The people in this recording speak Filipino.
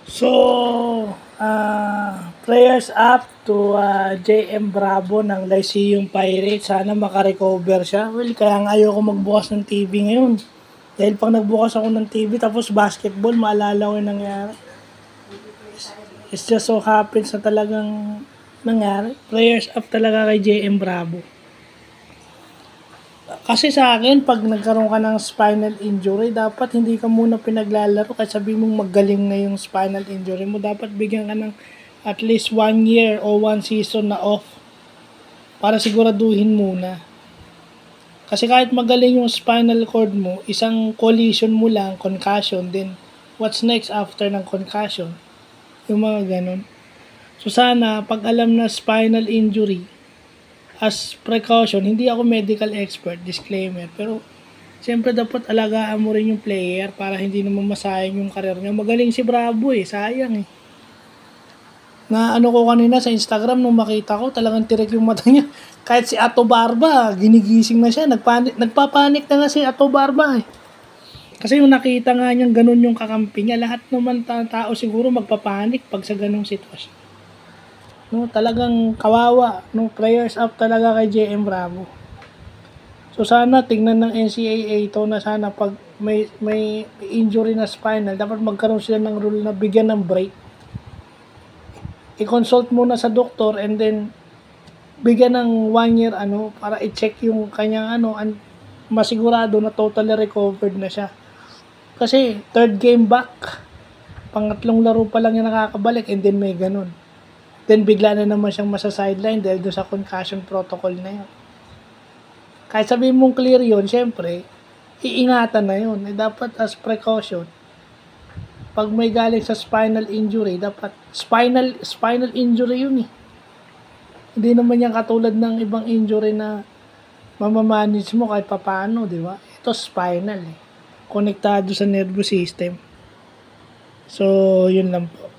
So, prayers up to JM Bravo ng Lyceum Pirates. Sana makarecover siya. Well, kaya nga ayoko magbukas ng TV ngayon. Dahil pag nagbukas ako ng TV tapos basketball, maalala ko yung nangyari. It's just so happens na talagang nangyari. Prayers up talaga kay JM Bravo. Kasi sa akin, pag nagkaroon ka ng spinal injury, dapat hindi ka muna pinaglalaro kasi sabi mong magaling na yung spinal injury mo. Dapat bigyan ka ng at least 1 year o 1 season na off para siguraduhin muna. Kasi kahit magaling yung spinal cord mo, isang collision mo lang, concussion, then what's next after ng concussion? Yung mga ganun. So sana, pag alam na spinal injury, as precaution, hindi ako medical expert, disclaimer, pero siyempre dapat alagaan mo rin yung player para hindi naman masayang yung karir niya. Magaling si Bravo sayang Na ano ko kanina sa Instagram nung makita ko, talagang tirik yung mata niya. Kahit si Ato Barba, ginigising na siya, nagpapanik na nga si Ato Barba Kasi yung nakita nga niyang ganun yung kakampi niya, lahat naman tao siguro magpapanik pag sa ganung sitwasyon. No, talagang kawawa. No, prayers up talaga kay JM Bravo. So sana tingnan ng NCAA ito na sana pag may injury na spinal, dapat magkaroon sila ng rule na bigyan ng break. I-consult muna sa doktor and then bigyan ng 1 year para i-check yung kanyang masigurado na totally recovered na siya. Kasi third game back, pangatlong laro pa lang yung nakakabalik and then may ganun. Then bigla na naman siyang masa-sideline dahil doon sa concussion protocol na yun. Kahit sabihin mong clear yun, syempre, iingatan na yun. Dapat as precaution, pag may galing sa spinal injury, dapat spinal injury yun Hindi naman yan katulad ng ibang injury na mamamanage mo kahit papaano, di ba? Ito spinal Konektado sa nervous system. So, yun lang po.